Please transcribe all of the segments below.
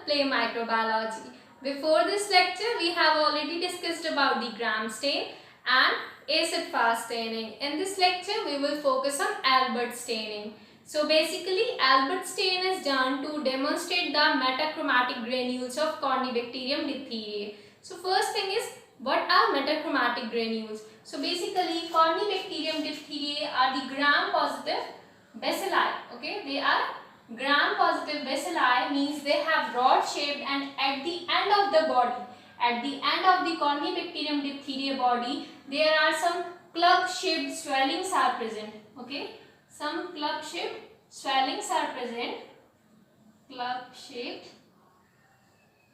Play Microbiology. Before this lecture, we have already discussed about the gram stain and acid fast staining. In this lecture, we will focus on Albert staining. So basically, Albert stain is done to demonstrate the metachromatic granules of Corynebacterium diphtheriae. So first thing is, what are metachromatic granules? So basically, Corynebacterium diphtheriae are the gram-positive bacilli. Okay, they are gram-positive bacilli, means they have rod-shaped, and at the end of the body, at the end of the Corynebacterium diphtheriae body, there are some club-shaped swellings are present. Okay, some club-shaped swellings are present. Club-shaped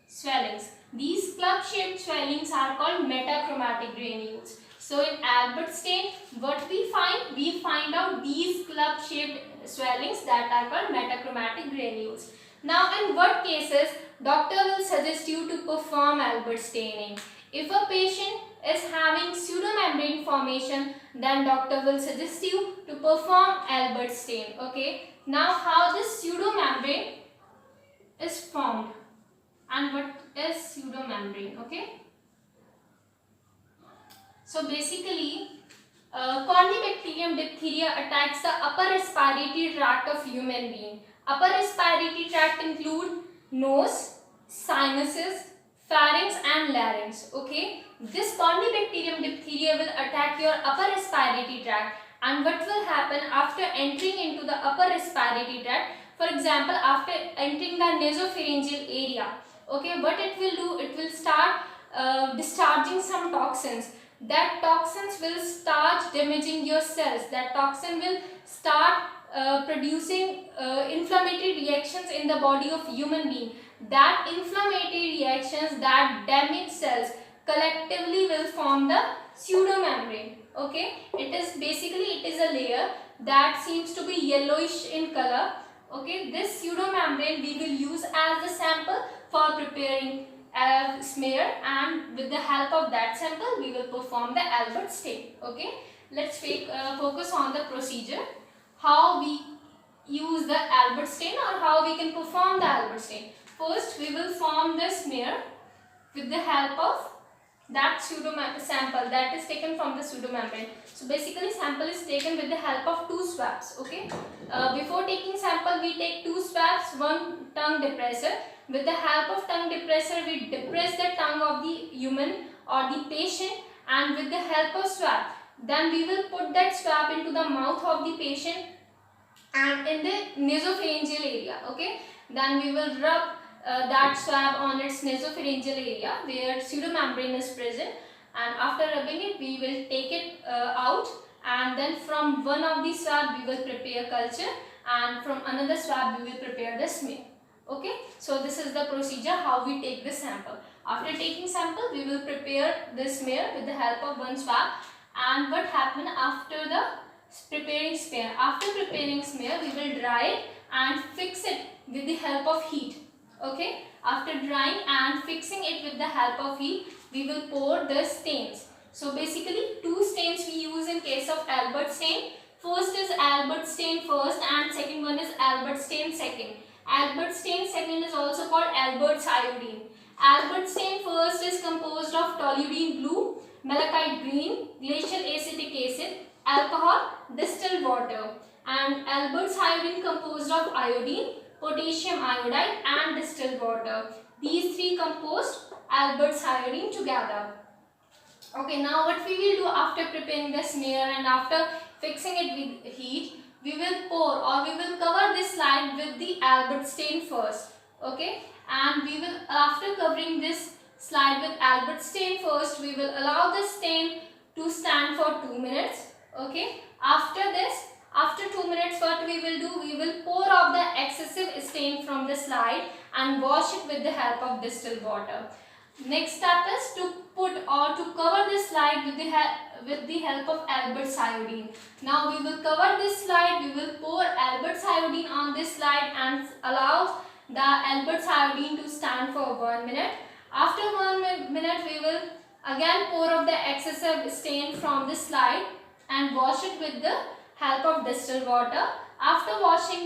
swellings. These club-shaped swellings are called metachromatic granules. So in Albert stain, what we find? We find out these club-shaped swellings that are called metachromatic granules. Now in what cases doctor will suggest you to perform Albert staining? If a patient is having pseudomembrane formation, then doctor will suggest you to perform Albert stain. Okay. Now how this pseudomembrane is formed and what is pseudomembrane? Okay. So basically, Corynebacterium diphtheria attacks the upper respiratory tract of human being. Upper respiratory tract include nose, sinuses, pharynx and larynx. Okay, this Corynebacterium diphtheria will attack your upper respiratory tract, and what will happen after entering into the upper respiratory tract? For example, after entering the nasopharyngeal area, okay, what it will do? It will start discharging some toxins. That toxins will start damaging your cells. That toxin will start producing inflammatory reactions in the body of human being. That inflammatory reactions that damage cells collectively will form the pseudomembrane. Okay, it is a layer that seems to be yellowish in color. Okay, this pseudomembrane we will use as the sample for preparing a smear, and with the help of that sample we will perform the Albert stain. Okay, let's focus on the procedure, how we use the Albert stain or how we can perform the Albert stain. First we will form the smear with the help of that sample that is taken from the pseudomembrane. So basically sample is taken with the help of two swabs. Okay, before taking sample we take two swabs, one tongue depressor. With the help of tongue depressor we depress the tongue of the human or the patient, and with the help of swab then we will put that swab into the mouth of the patient and in the nasopharyngeal area. Okay, then we will rub that swab on its nasopharyngeal area where pseudomembrane is present, and after rubbing it we will take it out, and then from one of the swab we will prepare culture, and from another swab we will prepare the smear. Okay, so this is the procedure how we take the sample. After taking sample we will prepare the smear with the help of one swab, and what happen after the preparing smear? After preparing smear we will dry it and fix it with the help of heat. Okay, after drying and fixing it with the help of heat we will pour the stains. So basically two stains we use in case of Albert stain. First is Albert stain first and second one is Albert stain second. Albert stain second is also called Albert's iodine. Albert stain first is composed of toluidine blue, malachite green, glacial acetic acid, alcohol, distilled water, and Albert's iodine composed of iodine, potassium iodide and distilled water. These three composed Albert's iodine together. Okay, now what we will do after preparing the smear and after fixing it with heat, we will pour or we will cover this slide with the Albert stain first. Okay, and we will, after covering this slide with Albert stain first, we will allow the stain to stand for 2 minutes. Okay, after this, after 2 minutes what we will do? We will pour off the excessive stain from the slide and wash it with the help of distilled water. Next step is to put or to cover this slide with the help of Albert's iodine. Now we will cover this slide, we will pour Albert's iodine on this slide and allow the Albert's iodine to stand for 1 minute. After 1 minute we will again pour off the excessive stain from this slide and wash it with the help of distilled water. After washing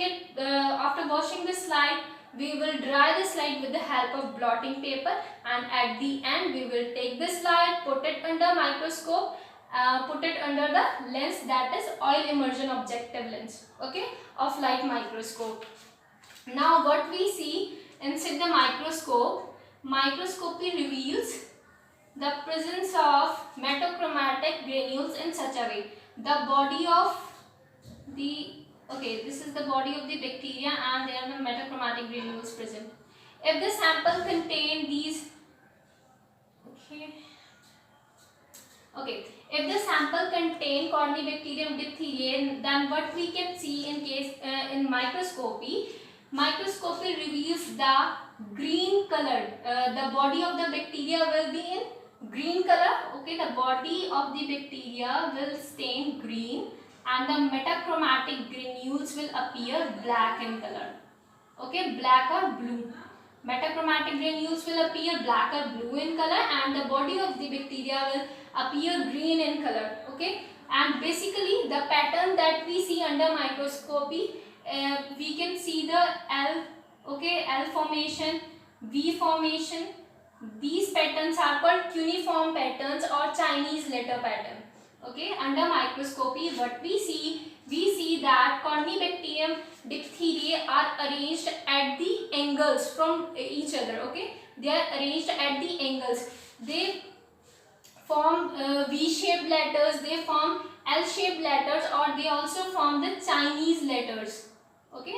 the slide we will dry the slide with the help of blotting paper, and at the end we will take the slide, put it under microscope, put it under the lens, that is oil immersion objective lens, okay, of light microscope. Now what we see inside the microscope, microscopy reveals the presence of metachromatic granules in such a way the body of the, okay, this is the body of the bacteria and there are the metachromatic granules present. If the sample contain these, okay, if the sample contain Corynebacterium diphtheriae, then what we can see in case in microscopy reveals the green color. The body of the bacteria will be in green color. Okay, the body of the bacteria will stain green, and the metachromatic granules will appear black in color. Okay, black or blue. Metachromatic granules will appear black or blue in color, and the body of the bacteria will appear green in color. Okay, and basically the pattern that we see under microscopy, we can see the L, okay, L formation, V formation. These patterns are called cuneiform patterns or Chinese letter pattern. Okay, under microscopy what we see that Corynebacterium diphtheriae are arranged at the angles from each other. Okay, they are arranged at the angles. They form V-shaped letters, they form L-shaped letters, or they also form the Chinese letters. Okay,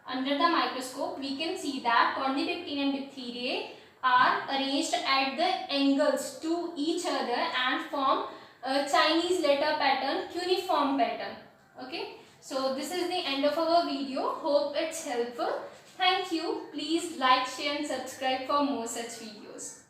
under the microscope we can see that Corynebacterium diphtheriae are arranged at the angles to each other and form a Chinese letter pattern, cuneiform pattern. Okay, so this is the end of our video. Hope it's helpful. Thank you. Please like, share and subscribe for more such videos.